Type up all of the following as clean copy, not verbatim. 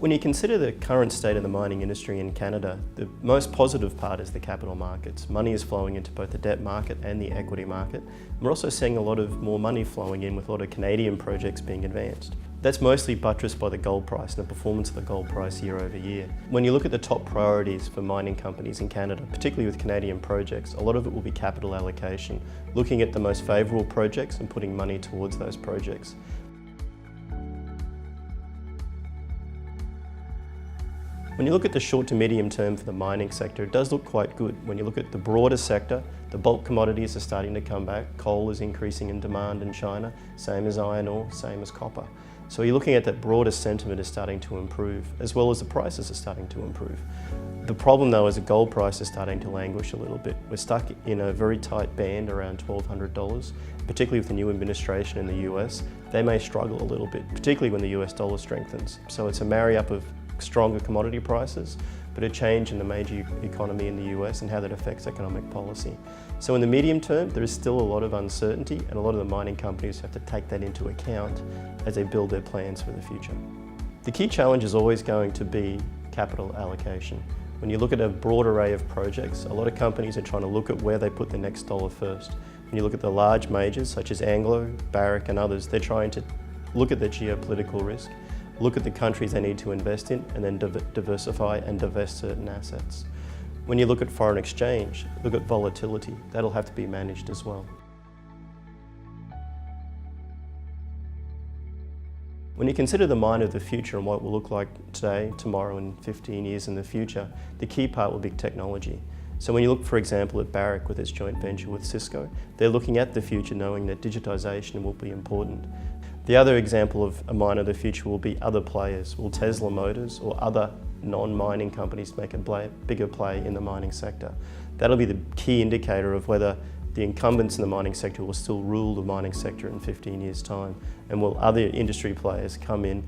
When you consider the current state of the mining industry in Canada, the most positive part is the capital markets. Money is flowing into both the debt market and the equity market. We're also seeing a lot of more money flowing in with a lot of Canadian projects being advanced. That's mostly buttressed by the gold price and the performance of the gold price year over year. When you look at the top priorities for mining companies in Canada, particularly with Canadian projects, a lot of it will be capital allocation, looking at the most favourable projects and putting money towards those projects. When you look at the short to medium term for the mining sector, it does look quite good. When you look at the broader sector, the bulk commodities are starting to come back. Coal is increasing in demand in China, same as iron ore, same as copper. So you're looking at that broader sentiment is starting to improve, as well as the prices are starting to improve. The problem though is the gold price is starting to languish a little bit. We're stuck in a very tight band around $1,200, particularly with the new administration in the US. They may struggle a little bit, particularly when the US dollar strengthens. So it's a marry-up of stronger commodity prices, but a change in the major economy in the US and how that affects economic policy. So in the medium term, there is still a lot of uncertainty, and a lot of the mining companies have to take that into account as they build their plans for the future. The key challenge is always going to be capital allocation. When you look at a broad array of projects, a lot of companies are trying to look at where they put the next dollar first. When you look at the large majors such as Anglo, Barrick and others, they're trying to look at the geopolitical risk, look at the countries they need to invest in, and then diversify and divest certain assets. When you look at foreign exchange, look at volatility. That'll have to be managed as well. When you consider the mine of the future and what it will look like today, tomorrow and 15 years in the future, the key part will be technology. So when you look, for example, at Barrick with its joint venture with Cisco, they're looking at the future knowing that digitisation will be important. The other example of a mine of the future will be other players. Will Tesla Motors or other non-mining companies make a bigger play in the mining sector? That'll be the key indicator of whether the incumbents in the mining sector will still rule the mining sector in 15 years' time, and will other industry players come in,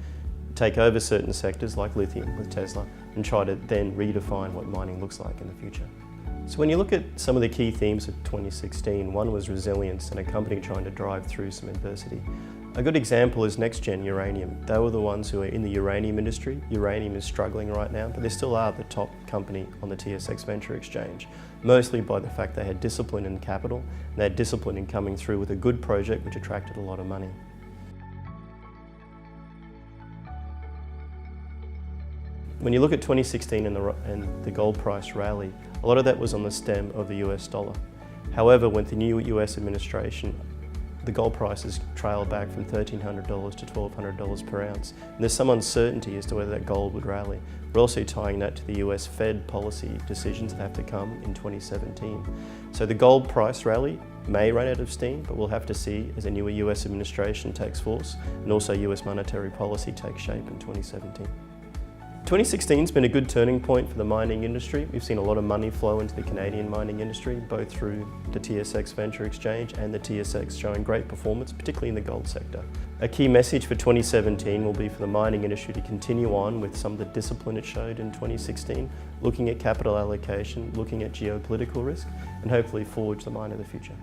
take over certain sectors like lithium with Tesla, and try to then redefine what mining looks like in the future. So when you look at some of the key themes of 2016, one was resilience and a company trying to drive through some adversity. A good example is NextGen Uranium. They were the ones who are in the uranium industry. Uranium is struggling right now, but they still are the top company on the TSX Venture Exchange, mostly by the fact they had discipline in capital, and they had discipline in coming through with a good project which attracted a lot of money. When you look at 2016 and the gold price rally, a lot of that was on the stem of the US dollar. However, with the new US administration, the gold prices trailed back from $1,300 to $1,200 per ounce. And there's some uncertainty as to whether that gold would rally. We're also tying that to the US Fed policy decisions that have to come in 2017. So the gold price rally may run out of steam, but we'll have to see as a newer US administration takes force and also US monetary policy takes shape in 2017. 2016 has been a good turning point for the mining industry. We've seen a lot of money flow into the Canadian mining industry, both through the TSX Venture Exchange and the TSX showing great performance, particularly in the gold sector. A key message for 2017 will be for the mining industry to continue on with some of the discipline it showed in 2016, looking at capital allocation, looking at geopolitical risk, and hopefully forge the mine of the future.